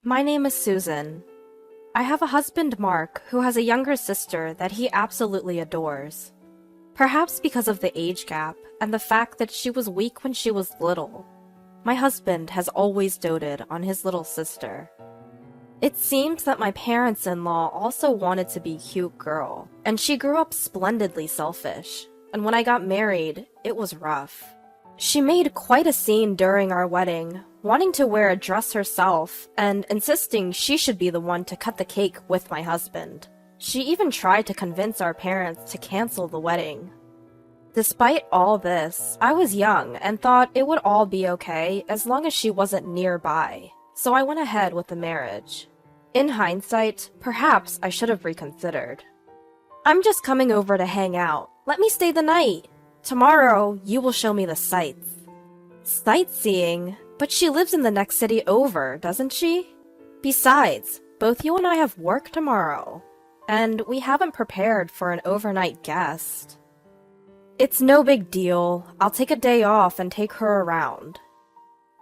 My name is Susan. I have a husband, Mark, who has a younger sister that he absolutely adores. Perhaps because of the age gap and the fact that she was weak when she was little, my husband has always doted on his little sister. It seems that my parents-in-law also wanted to be a cute girl, and she grew up splendidly selfish, and when I got married, it was rough. She made quite a scene during our wedding, wanting to wear a dress herself and insisting she should be the one to cut the cake with my husband. She even tried to convince our parents to cancel the wedding. Despite all this, I was young and thought it would all be okay as long as she wasn't nearby, so I went ahead with the marriage. In hindsight, perhaps I should have reconsidered. I'm just coming over to hang out. Let me stay the night. Tomorrow, you will show me the sights. Sightseeing? But she lives in the next city over, doesn't she? Besides, both you and I have work tomorrow, and we haven't prepared for an overnight guest. It's no big deal. I'll take a day off and take her around.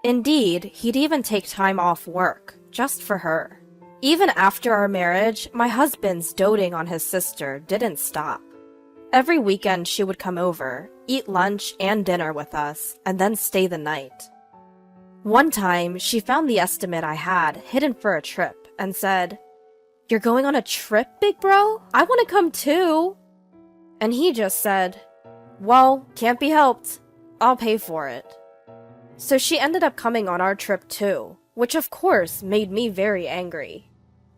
Indeed, he'd even take time off work, just for her. Even after our marriage, my husband's doting on his sister didn't stop. Every weekend she would come over, eat lunch and dinner with us, and then stay the night. One time, she found the estimate I had hidden for a trip and said, "You're going on a trip, big bro? I want to come too." And he just said, "Well, can't be helped. I'll pay for it." So she ended up coming on our trip too, which of course made me very angry.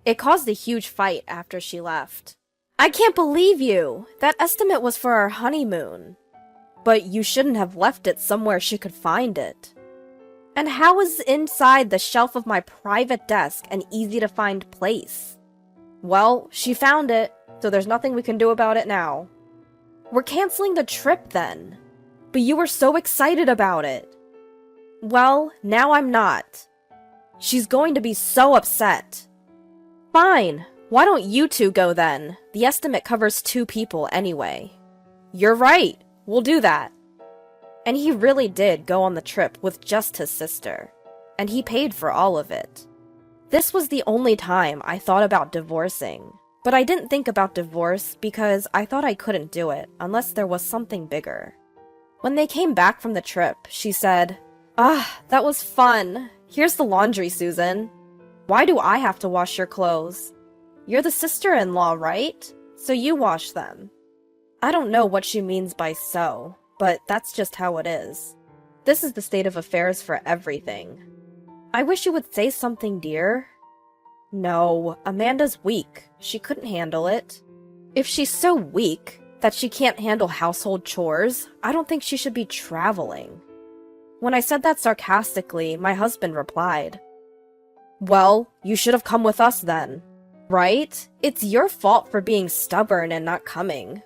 It caused a huge fight after she left. "I can't believe you! That estimate was for our honeymoon." "But you shouldn't have left it somewhere she could find it." "And how is it inside the shelf of my private desk an easy-to-find place?" "Well, she found it, so there's nothing we can do about it now." "We're canceling the trip then." "But you were so excited about it." "Well, now I'm not." "She's going to be so upset." "Fine. Why don't you two go then? The estimate covers 2 people anyway." "You're right. We'll do that." And he really did go on the trip with just his sister. And he paid for all of it. This was the only time I thought about divorcing. But I didn't think about divorce because I thought I couldn't do it unless there was something bigger. When they came back from the trip, she said, "That was fun. Here's the laundry, Susan. Why do I have to wash your clothes? You're the sister-in-law, right? So you wash them." I don't know what she means by so, but that's just how it is. This is the state of affairs for everything. I wish you would say something, dear. No, Amanda's weak. She couldn't handle it. If she's so weak that she can't handle household chores, I don't think she should be traveling. When I said that sarcastically, my husband replied, "Well, you should have come with us then. Right? It's your fault for being stubborn and not coming."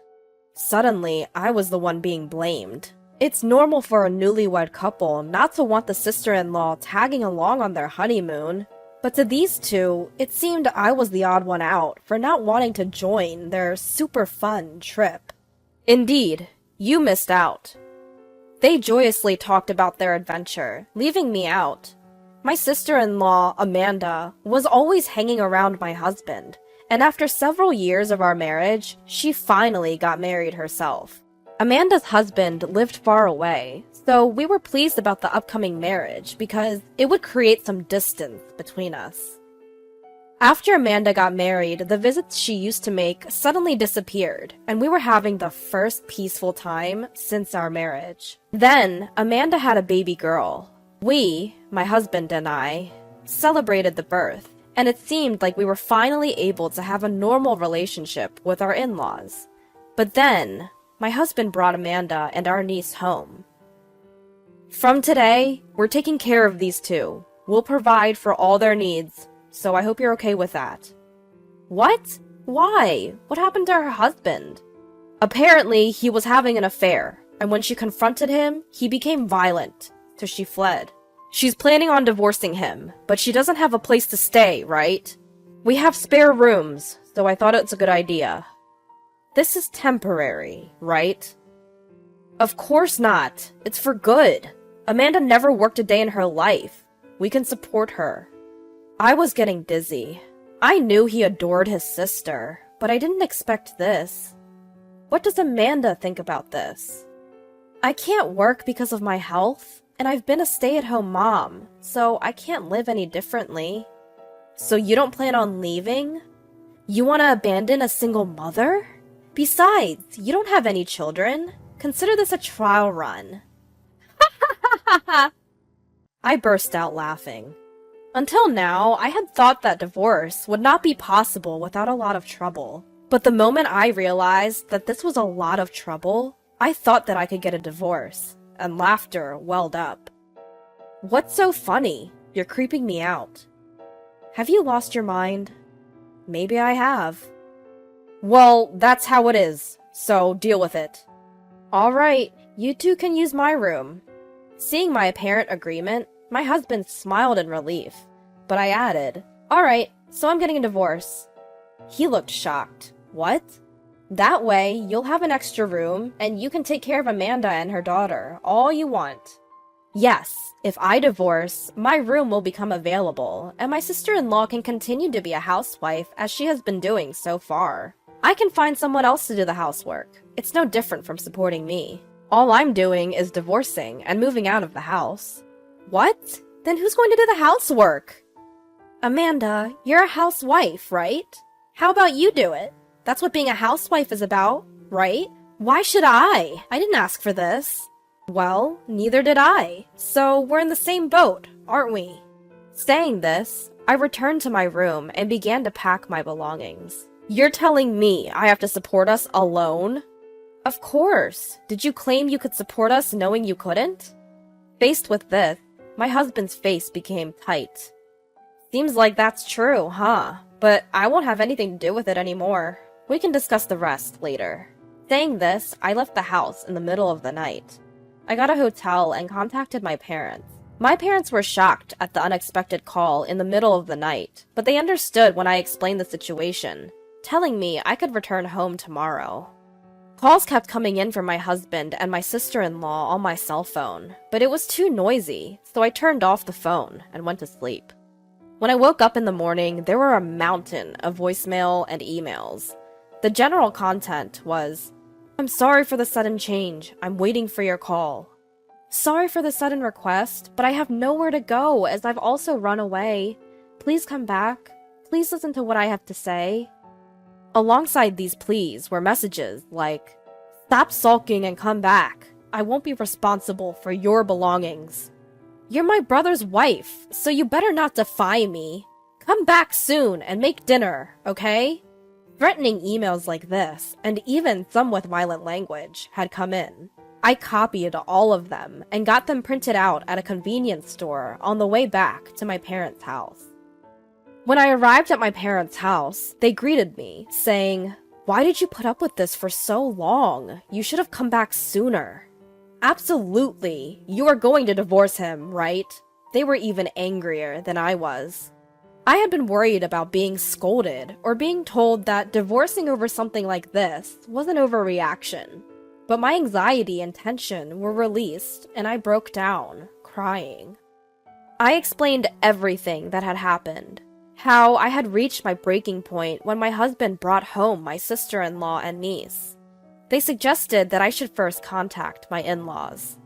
Suddenly, I was the one being blamed. It's normal for a newlywed couple not to want the sister-in-law tagging along on their honeymoon, but to these two, it seemed I was the odd one out for not wanting to join their super fun trip. Indeed, you missed out. They joyously talked about their adventure, leaving me out. My sister-in-law, Amanda, was always hanging around my husband, and after several years of our marriage, she finally got married herself. Amanda's husband lived far away, so we were pleased about the upcoming marriage because it would create some distance between us. After Amanda got married, the visits she used to make suddenly disappeared, and we were having the first peaceful time since our marriage. Then, Amanda had a baby girl. We, my husband and I, celebrated the birth, and it seemed like we were finally able to have a normal relationship with our in-laws. But then, my husband brought Amanda and our niece home. "From today, we're taking care of these two. We'll provide for all their needs, so I hope you're okay with that." "What? Why? What happened to her husband?" "Apparently, he was having an affair, and when she confronted him, he became violent, so she fled. She's planning on divorcing him, but she doesn't have a place to stay, right? We have spare rooms, so I thought it's a good idea." "This is temporary, right?" "Of course not. It's for good. Amanda never worked a day in her life. We can support her." I was getting dizzy. I knew he adored his sister, but I didn't expect this. What does Amanda think about this? I can't work because of my health, and I've been a stay-at-home mom, so I can't live any differently. So you don't plan on leaving? You want to abandon a single mother? Besides, you don't have any children. Consider this a trial run. I burst out laughing. Until now, I had thought that divorce would not be possible without a lot of trouble. But the moment I realized that this was a lot of trouble, I thought that I could get a divorce, and laughter welled up. What's so funny? You're creeping me out. Have you lost your mind? Maybe I have. Well, that's how it is, so deal with it. Alright, you two can use my room. Seeing my apparent agreement, my husband smiled in relief, but I added, alright, so I'm getting a divorce. He looked shocked. What? That way, you'll have an extra room, and you can take care of Amanda and her daughter all you want. Yes, if I divorce, my room will become available, and my sister-in-law can continue to be a housewife as she has been doing so far. I can find someone else to do the housework. It's no different from supporting me. All I'm doing is divorcing and moving out of the house. What? Then who's going to do the housework? Amanda, you're a housewife, right? How about you do it? That's what being a housewife is about, right? Why should I? I didn't ask for this. Well, neither did I. So we're in the same boat, aren't we? Saying this, I returned to my room and began to pack my belongings. You're telling me I have to support us alone? Of course. Did you claim you could support us knowing you couldn't? Faced with this, my husband's face became tight. Seems like that's true, huh? But I won't have anything to do with it anymore. We can discuss the rest later. Saying this, I left the house in the middle of the night. I got a hotel and contacted my parents. My parents were shocked at the unexpected call in the middle of the night, but they understood when I explained the situation, telling me I could return home tomorrow. Calls kept coming in from my husband and my sister-in-law on my cell phone, but it was too noisy, so I turned off the phone and went to sleep. When I woke up in the morning, there were a mountain of voicemail and emails. The general content was, I'm sorry for the sudden change. I'm waiting for your call. Sorry for the sudden request, but I have nowhere to go as I've also run away. Please come back. Please listen to what I have to say. Alongside these pleas were messages like, stop sulking and come back. I won't be responsible for your belongings. You're my brother's wife, so you better not defy me. Come back soon and make dinner, okay? Threatening emails like this, and even some with violent language, had come in. I copied all of them and got them printed out at a convenience store on the way back to my parents' house. When I arrived at my parents' house, they greeted me, saying, why did you put up with this for so long? You should have come back sooner. Absolutely. You are going to divorce him, right? They were even angrier than I was. I had been worried about being scolded or being told that divorcing over something like this was an overreaction. But my anxiety and tension were released and I broke down, crying. I explained everything that had happened. How I had reached my breaking point when my husband brought home my sister-in-law and niece. They suggested that I should first contact my in-laws.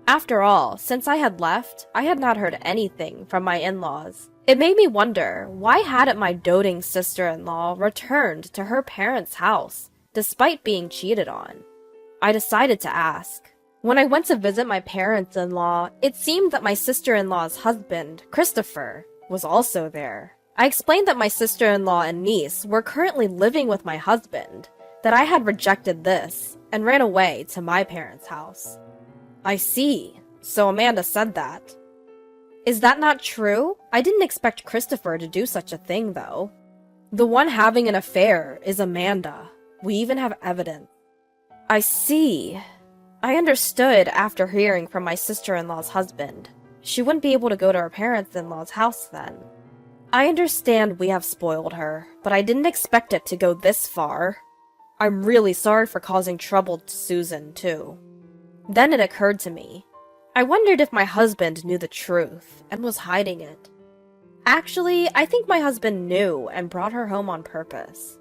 After all, since I had left, I had not heard anything from my in-laws. It made me wonder, why hadn't my doting sister-in-law returned to her parents' house, despite being cheated on? I decided to ask. When I went to visit my parents-in-law, it seemed that my sister-in-law's husband, Christopher, was also there. I explained that my sister-in-law and niece were currently living with my husband, that I had rejected this, and ran away to my parents' house. I see. So Amanda said that. Is that not true? I didn't expect Christopher to do such a thing, though. The one having an affair is Amanda. We even have evidence. I see. I understood after hearing from my sister-in-law's husband. She wouldn't be able to go to her parents-in-law's house then. I understand we have spoiled her, but I didn't expect it to go this far. I'm really sorry for causing trouble to Susan, too. Then it occurred to me. I wondered if my husband knew the truth and was hiding it. Actually, I think my husband knew and brought her home on purpose.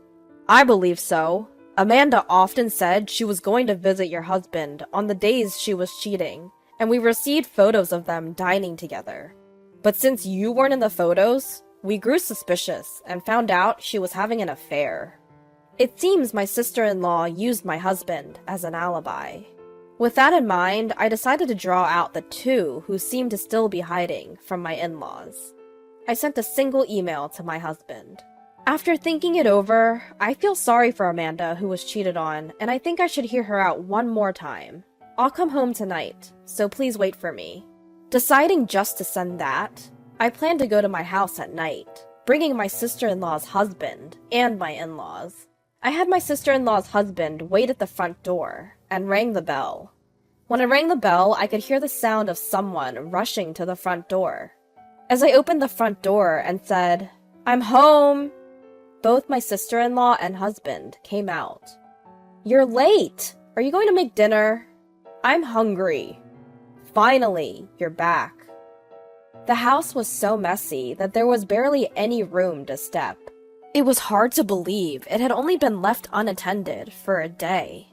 I believe so. Amanda often said she was going to visit your husband on the days she was cheating, and we received photos of them dining together. But since you weren't in the photos, we grew suspicious and found out she was having an affair. It seems my sister-in-law used my husband as an alibi. With that in mind, I decided to draw out the two who seemed to still be hiding from my in-laws. I sent a single email to my husband. After thinking it over, I feel sorry for Amanda who was cheated on, and I think I should hear her out one more time. I'll come home tonight, so please wait for me. Deciding just to send that, I plan to go to my house at night, bringing my sister-in-law's husband and my in-laws. I had my sister-in-law's husband wait at the front door and rang the bell. When I rang the bell, I could hear the sound of someone rushing to the front door. As I opened the front door and said, "I'm home," both my sister-in-law and husband came out. "You're late. Are you going to make dinner?" "I'm hungry." "Finally, you're back." The house was so messy that there was barely any room to step. It was hard to believe it had only been left unattended for a day.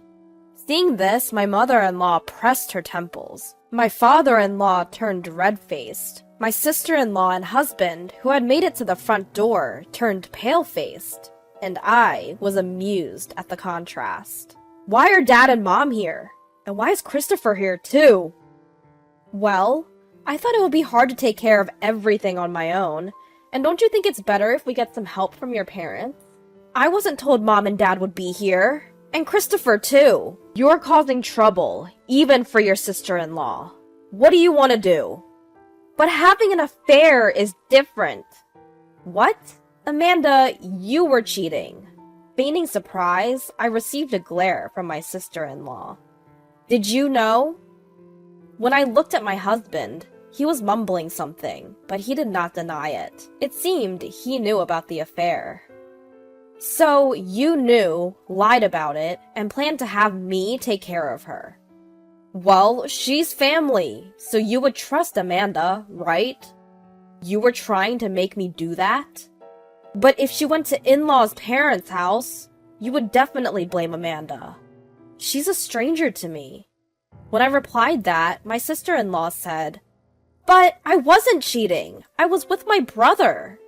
Seeing this, my mother-in-law pressed her temples. My father-in-law turned red-faced. My sister-in-law and husband, who had made it to the front door, turned pale-faced. And I was amused at the contrast. Why are Dad and Mom here? And why is Christopher here too? Well, I thought it would be hard to take care of everything on my own. And don't you think it's better if we get some help from your parents? I wasn't told Mom and Dad would be here. And Christopher, too. You're causing trouble, even for your sister-in-law. What do you want to do? But having an affair is different. What? Amanda, you were cheating. Feigning surprise, I received a glare from my sister-in-law. Did you know? When I looked at my husband, he was mumbling something, but he did not deny it. It seemed he knew about the affair. So, you knew, lied about it, and planned to have me take care of her. Well, she's family, so you would trust Amanda, right? You were trying to make me do that? But if she went to in-laws' parents' house, you would definitely blame Amanda. She's a stranger to me. When I replied that, my sister-in-law said, "But I wasn't cheating. I was with my brother."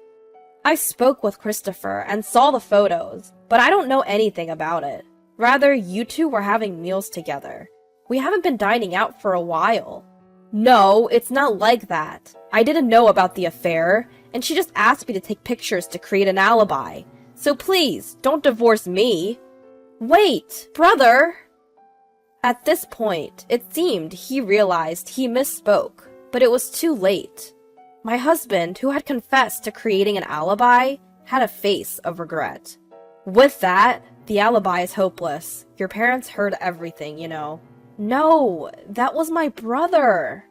I spoke with Christopher and saw the photos, but I don't know anything about it. Rather, you two were having meals together. We haven't been dining out for a while. No, it's not like that. I didn't know about the affair, and she just asked me to take pictures to create an alibi. So please, don't divorce me. Wait, brother! At this point, it seemed he realized he misspoke, but it was too late. My husband, who had confessed to creating an alibi, had a face of regret. With that, the alibi is hopeless. Your parents heard everything, you know. No, that was my brother.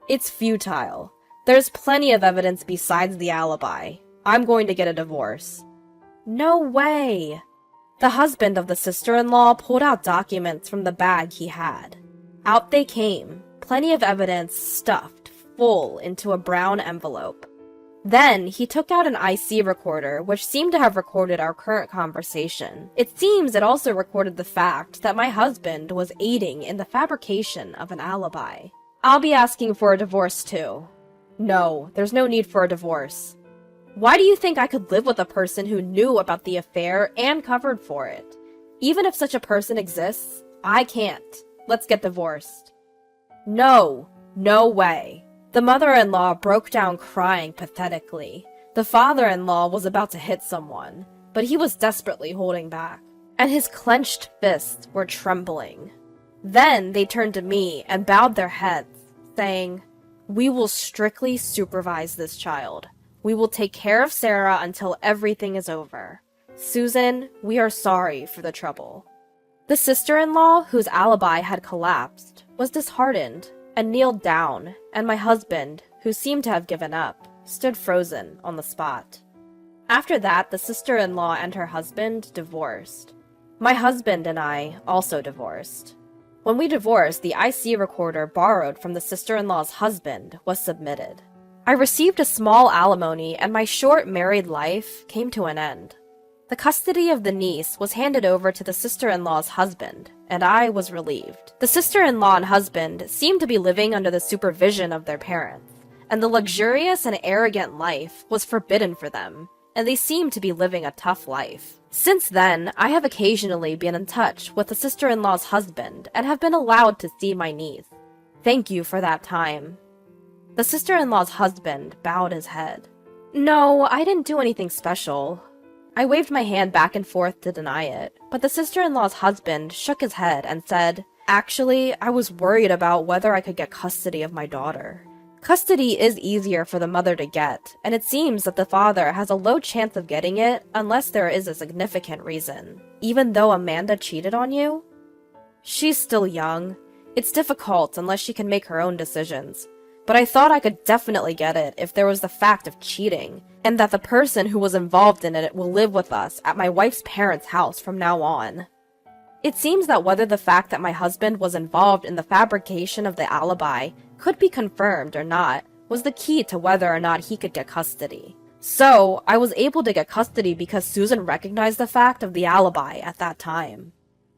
It's futile. There's plenty of evidence besides the alibi. I'm going to get a divorce. No way. The husband of the sister-in-law pulled out documents from the bag he had. Out they came, plenty of evidence stuffed full into a brown envelope. Then he took out an IC recorder, which seemed to have recorded our current conversation. It seems it also recorded the fact that my husband was aiding in the fabrication of an alibi. I'll be asking for a divorce too. No, there's no need for a divorce. Why do you think I could live with a person who knew about the affair and covered for it? Even if such a person exists, I can't. Let's get divorced. No, no way. The mother-in-law broke down crying pathetically. The father-in-law was about to hit someone, but he was desperately holding back, and his clenched fists were trembling. Then they turned to me and bowed their heads, saying, "We will strictly supervise this child. We will take care of Sarah until everything is over. Susan, we are sorry for the trouble." The sister-in-law, whose alibi had collapsed, was disheartened and kneeled down, and my husband, who seemed to have given up, stood frozen on the spot. After that, the sister-in-law and her husband divorced. My husband and I also divorced. When we divorced, the IC recorder borrowed from the sister-in-law's husband was submitted. I received a small alimony and my short married life came to an end. The custody of the niece was handed over to the sister-in-law's husband, and I was relieved. The sister-in-law and husband seemed to be living under the supervision of their parents, and the luxurious and arrogant life was forbidden for them, and they seemed to be living a tough life. Since then, I have occasionally been in touch with the sister-in-law's husband and have been allowed to see my niece. Thank you for that time. The sister-in-law's husband bowed his head. No, I didn't do anything special. I waved my hand back and forth to deny it, but the sister-in-law's husband shook his head and said, "Actually, I was worried about whether I could get custody of my daughter. Custody is easier for the mother to get, and it seems that the father has a low chance of getting it unless there is a significant reason. Even though Amanda cheated on you? She's still young. It's difficult unless she can make her own decisions. But I thought I could definitely get it if there was the fact of cheating, and that the person who was involved in it will live with us at my wife's parents' house from now on." It seems that whether the fact that my husband was involved in the fabrication of the alibi could be confirmed or not was the key to whether or not he could get custody. So, I was able to get custody because Susan recognized the fact of the alibi at that time.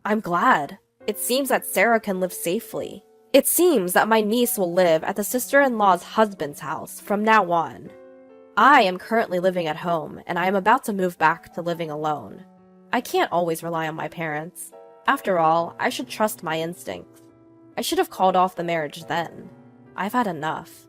I'm glad. It seems that Sarah can live safely. It seems that my niece will live at the sister-in-law's husband's house from now on. I am currently living at home, and I am about to move back to living alone. I can't always rely on my parents. After all, I should trust my instincts. I should have called off the marriage then. I've had enough.